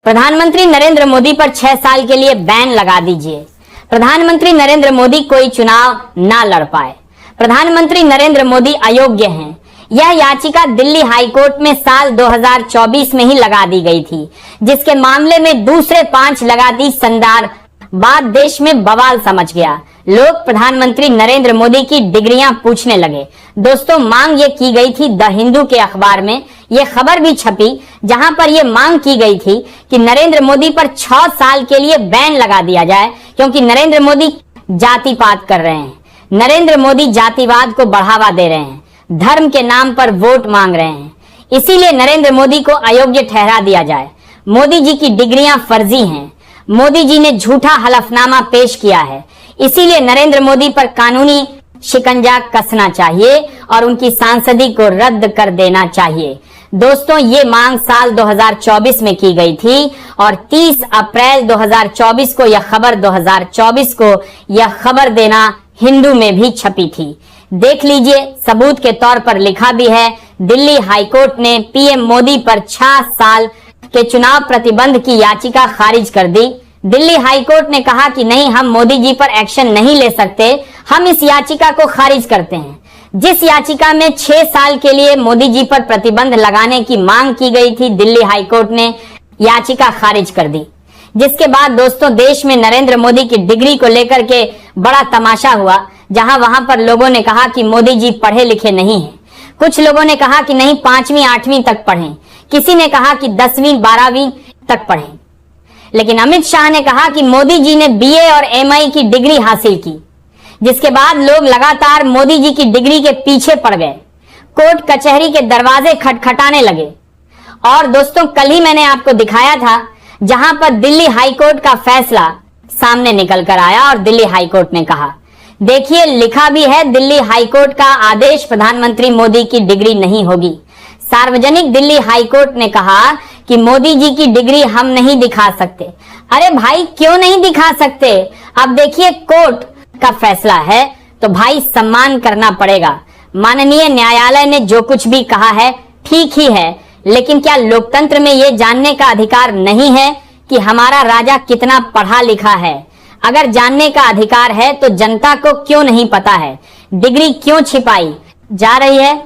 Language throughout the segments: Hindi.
प्रधानमंत्री नरेंद्र मोदी पर 6 साल के लिए बैन लगा दीजिए। प्रधानमंत्री नरेंद्र मोदी कोई चुनाव ना लड़ पाए। प्रधानमंत्री नरेंद्र मोदी अयोग्य हैं। यह याचिका दिल्ली हाईकोर्ट में साल 2024 में ही लगा दी गई थी, जिसके मामले में दूसरे 5 लगातार शानदार बाद देश में बवाल समझ गया। लोग प्रधानमंत्री नरेंद्र मोदी की डिग्रियां पूछने लगे। दोस्तों, मांग ये की गई थी, द हिंदू के अखबार में ये खबर भी छपी, जहां पर ये मांग की गई थी कि नरेंद्र मोदी पर 6 साल के लिए बैन लगा दिया जाए, क्योंकि नरेंद्र मोदी जातिवाद कर रहे हैं। नरेंद्र मोदी जातिवाद को बढ़ावा दे रहे हैं, धर्म के नाम पर वोट मांग रहे हैं। इसीलिए नरेंद्र मोदी को अयोग्य ठहरा दिया जाए। मोदी जी की डिग्रियां फर्जी हैं। मोदी जी ने झूठा हलफनामा पेश किया है। इसीलिए नरेंद्र मोदी पर कानूनी शिकंजा कसना चाहिए और उनकी सांसदी को रद्द कर देना चाहिए। दोस्तों, ये मांग साल 2024 में की गई थी और 30 अप्रैल 2024 को यह खबर देना हिंदू में भी छपी थी। देख लीजिए, सबूत के तौर पर लिखा भी है। दिल्ली हाईकोर्ट ने पीएम मोदी पर 6 साल के चुनाव प्रतिबंध की याचिका खारिज कर दी। दिल्ली हाईकोर्ट ने कहा कि नहीं, हम मोदी जी पर एक्शन नहीं ले सकते, हम इस याचिका को खारिज करते हैं। जिस याचिका में 6 साल के लिए मोदी जी पर प्रतिबंध लगाने की मांग की गई थी, दिल्ली हाईकोर्ट ने याचिका खारिज कर दी। जिसके बाद दोस्तों, देश में नरेंद्र मोदी की डिग्री को लेकर के बड़ा तमाशा हुआ, जहां वहां पर लोगों ने कहा कि मोदी जी पढ़े लिखे नहीं हैं। कुछ लोगों ने कहा कि नहीं, 5वीं 8वीं तक पढ़ें। किसी ने कहा कि 10वीं 12वीं तक पढ़ें। लेकिन अमित शाह ने कहा कि मोदी जी ने बीए और एमआई की डिग्री हासिल की। जिसके बाद लोग लगातार मोदी जी की डिग्री के पीछे पड़ गए, कोर्ट कचहरी के दरवाजे खटखटाने लगे। और दोस्तों, कल ही मैंने आपको दिखाया था जहां पर दिल्ली हाईकोर्ट का फैसला सामने निकल कर आया और दिल्ली हाईकोर्ट ने कहा, देखिए लिखा भी है, दिल्ली हाईकोर्ट का आदेश प्रधानमंत्री मोदी की डिग्री नहीं होगी। सार्वजनिक दिल्ली हाईकोर्ट ने कहा कि मोदी जी की डिग्री हम नहीं दिखा सकते। अरे भाई, क्यों नहीं दिखा सकते? अब देखिए, कोर्ट का फैसला है तो भाई सम्मान करना पड़ेगा। माननीय न्यायालय ने जो कुछ भी कहा है ठीक ही है, लेकिन क्या लोकतंत्र में ये जानने का अधिकार नहीं है कि हमारा राजा कितना पढ़ा लिखा है? अगर जानने का अधिकार है तो जनता को क्यों नहीं पता है? डिग्री क्यों छिपाई जा रही है?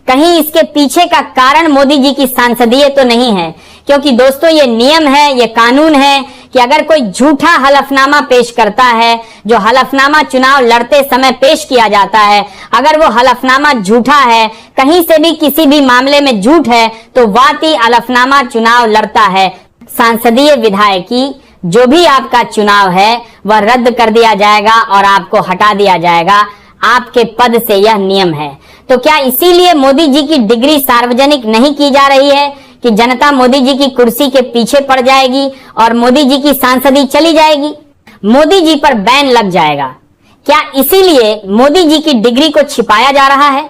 कहीं इसके पीछे का कारण मोदी जी की सांसदीय तो नहीं है? क्योंकि दोस्तों, ये नियम है, ये कानून है कि अगर कोई झूठा हलफनामा पेश करता है, जो हलफनामा चुनाव लड़ते समय पेश किया जाता है, अगर वो हलफनामा झूठा है, कहीं से भी किसी भी मामले में झूठ है, तो वाकई हलफनामा चुनाव लड़ता है। सांसदीय विधायकी जो भी आपका चुनाव है वह रद्द कर दिया जाएगा और आपको हटा दिया जाएगा आपके पद से। यह नियम है। तो क्या इसीलिए मोदी जी की डिग्री सार्वजनिक नहीं की जा रही है कि जनता मोदी जी की कुर्सी के पीछे पड़ जाएगी और मोदी जी की सांसदी चली जाएगी, मोदी जी पर बैन लग जाएगा? क्या इसीलिए मोदी जी की डिग्री को छिपाया जा रहा है?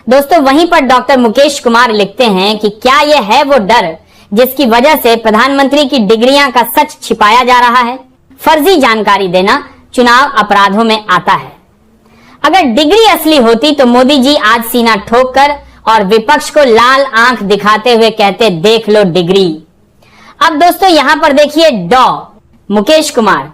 दोस्तों, वहीं पर डॉक्टर मुकेश कुमार लिखते हैं कि क्या यह है वो डर जिसकी वजह से प्रधानमंत्री की डिग्रियां का सच छिपाया जा रहा है? फर्जी जानकारी देना चुनाव अपराधों में आता है। अगर डिग्री असली होती तो मोदी जी आज सीना ठोककर और विपक्ष को लाल आंख दिखाते हुए कहते, देख लो डिग्री। अब दोस्तों, यहां पर देखिए, मुकेश कुमार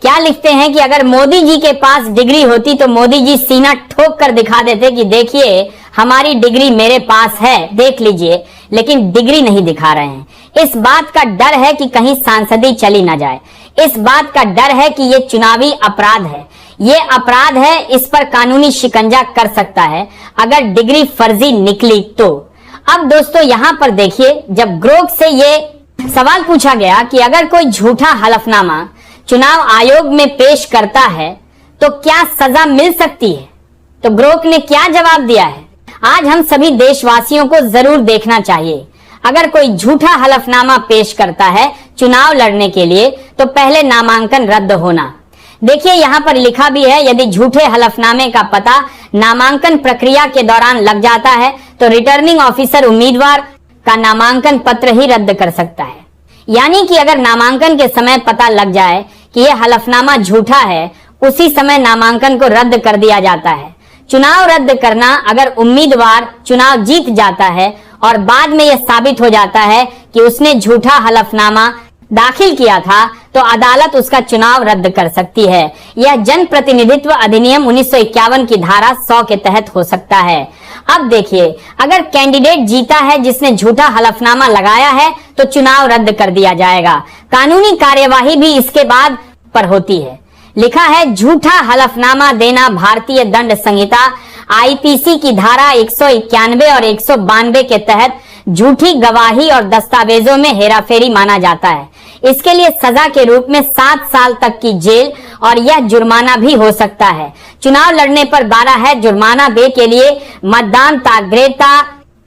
क्या लिखते हैं कि अगर मोदी जी के पास डिग्री होती तो मोदी जी सीना ठोक कर दिखा देते कि देखिए हमारी डिग्री मेरे पास है, देख लीजिए। लेकिन डिग्री नहीं दिखा रहे हैं। इस बात का डर है कि कहीं सांसदी चली ना जाए। इस बात का डर है कि ये चुनावी अपराध है, ये अपराध है, इस पर कानूनी शिकंजा कर सकता है अगर डिग्री फर्जी निकली तो। अब दोस्तों, यहां पर देखिए, जब ग्रोक से ये सवाल पूछा गया कि अगर कोई झूठा हलफनामा चुनाव आयोग में पेश करता है तो क्या सजा मिल सकती है, तो ग्रोक ने क्या जवाब दिया है? आज हम सभी देशवासियों को जरूर देखना चाहिए। अगर कोई झूठा हलफनामा पेश करता है चुनाव लड़ने के लिए तो पहले नामांकन रद्द होना। देखिए, यहां पर लिखा भी है, यदि झूठे हलफनामे का पता नामांकन प्रक्रिया के दौरान लग जाता है तो रिटर्निंग ऑफिसर उम्मीदवार का नामांकन पत्र ही रद्द कर सकता है। यानी कि अगर नामांकन के समय पता लग जाए कि यह हलफनामा झूठा है, उसी समय नामांकन को रद्द कर दिया जाता है। चुनाव रद्द करना, अगर उम्मीदवार चुनाव जीत जाता है और बाद में यह साबित हो जाता है कि उसने झूठा हलफनामा दाखिल किया था तो अदालत उसका चुनाव रद्द कर सकती है। यह जन प्रतिनिधित्व अधिनियम 1951 की धारा 100 के तहत हो सकता है। अब देखिए, अगर कैंडिडेट जीता है जिसने झूठा हलफनामा लगाया है तो चुनाव रद्द कर दिया जाएगा। कानूनी कार्यवाही भी इसके बाद पर होती है। लिखा है, झूठा हलफनामा देना भारतीय दंड संहिता आईपीसी की धारा 191 और 192 के तहत झूठी गवाही और दस्तावेजों में हेराफेरी माना जाता है। इसके लिए सजा के रूप में 7 साल तक की जेल और यह जुर्माना भी हो सकता है। चुनाव लड़ने पर 12 है जुर्माना दे के लिए मतदान ताग्रेता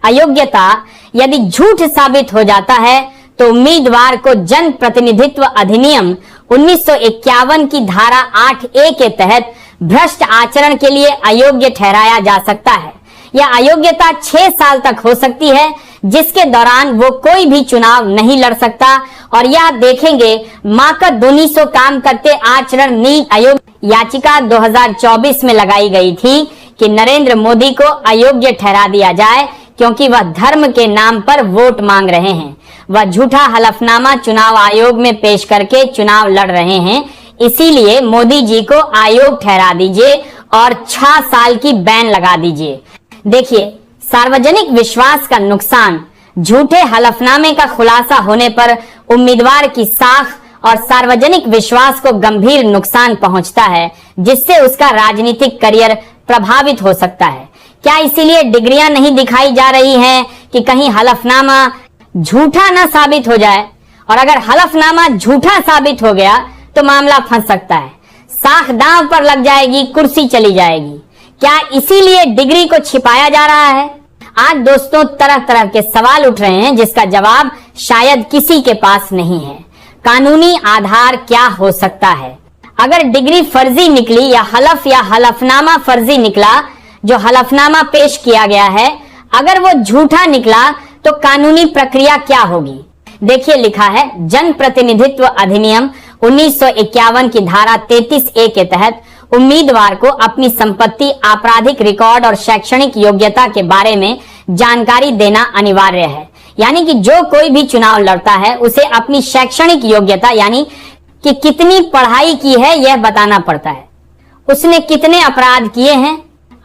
अयोग्यता यदि झूठ साबित हो जाता है तो उम्मीदवार को जन प्रतिनिधित्व अधिनियम 1951 की धारा 8A के तहत भ्रष्ट आचरण के लिए अयोग्य ठहराया जा सकता है। यह अयोग्यता 6 साल तक हो सकती है, जिसके दौरान वो कोई भी चुनाव नहीं लड़ सकता। और यह देखेंगे, माकदोनी सो काम करते आचरण नीति आयोग याचिका 2024 में लगाई गई थी कि नरेंद्र मोदी को अयोग्य ठहरा दिया जाए क्योंकि वह धर्म के नाम पर वोट मांग रहे हैं। वह झूठा हलफनामा चुनाव आयोग में पेश करके चुनाव लड़ रहे हैं। इसीलिए मोदी जी को आयोग ठहरा दीजिए और 6 साल की बैन लगा दीजिए। देखिए, सार्वजनिक विश्वास का नुकसान, झूठे हलफनामे का खुलासा होने पर उम्मीदवार की साख और सार्वजनिक विश्वास को गंभीर नुकसान पहुंचता है, जिससे उसका राजनीतिक करियर प्रभावित हो सकता है। क्या इसीलिए डिग्रियां नहीं दिखाई जा रही हैं कि कहीं हलफनामा झूठा ना साबित हो जाए? और अगर हलफनामा झूठा साबित हो गया तो मामला फंस सकता है, साख दांव पर लग जाएगी, कुर्सी चली जाएगी। क्या इसीलिए डिग्री को छिपाया जा रहा है? आज दोस्तों, तरह तरह के सवाल उठ रहे हैं जिसका जवाब शायद किसी के पास नहीं है। कानूनी आधार क्या हो सकता है? अगर डिग्री फर्जी निकली या हलफनामा फर्जी निकला, जो हलफनामा पेश किया गया है, अगर वो झूठा निकला तो कानूनी प्रक्रिया क्या होगी? देखिए, लिखा है, जन प्रतिनिधित्व अधिनियम 1951 की धारा 33A के तहत उम्मीदवार को अपनी संपत्ति, आपराधिक रिकॉर्ड और शैक्षणिक योग्यता के बारे में जानकारी देना अनिवार्य है। यानी कि जो कोई भी चुनाव लड़ता है उसे अपनी शैक्षणिक योग्यता यानी कि कितनी पढ़ाई की है यह बताना पड़ता है। उसने कितने अपराध किए हैं,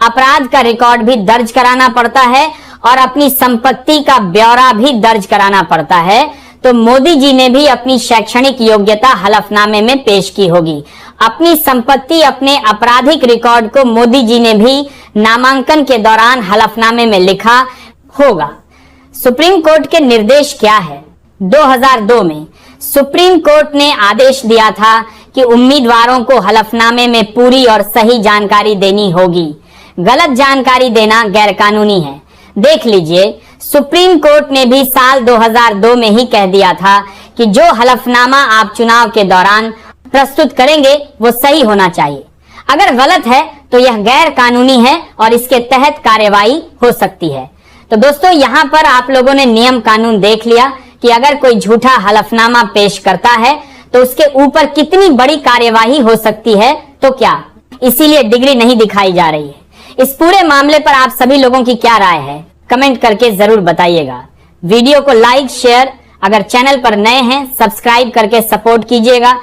अपराध का रिकॉर्ड भी दर्ज कराना पड़ता है और अपनी संपत्ति का ब्यौरा भी दर्ज कराना पड़ता है। तो मोदी जी ने भी अपनी शैक्षणिक योग्यता हलफनामे में पेश की होगी। अपनी संपत्ति, अपने आपराधिक रिकॉर्ड को मोदी जी ने भी नामांकन के दौरान हलफनामे में लिखा होगा। सुप्रीम कोर्ट के निर्देश क्या है? 2002 में सुप्रीम कोर्ट ने आदेश दिया था कि उम्मीदवारों को हलफनामे में पूरी और सही जानकारी देनी होगी। गलत जानकारी देना गैरकानूनी है। देख लीजिए, सुप्रीम कोर्ट ने भी साल 2002 में ही कह दिया था कि जो हलफनामा आप चुनाव के दौरान प्रस्तुत करेंगे वो सही होना चाहिए। अगर गलत है तो यह गैर कानूनी है और इसके तहत कार्यवाही हो सकती है। तो दोस्तों, यहाँ पर आप लोगों ने नियम कानून देख लिया कि अगर कोई झूठा हलफनामा पेश करता है तो उसके ऊपर कितनी बड़ी कार्यवाही हो सकती है। तो क्या इसीलिए डिग्री नहीं दिखाई जा रही है? इस पूरे मामले पर आप सभी लोगों की क्या राय है? कमेंट करके जरूर बताइएगा। वीडियो को लाइक, शेयर, अगर चैनल पर नए हैं सब्सक्राइब करके सपोर्ट कीजिएगा।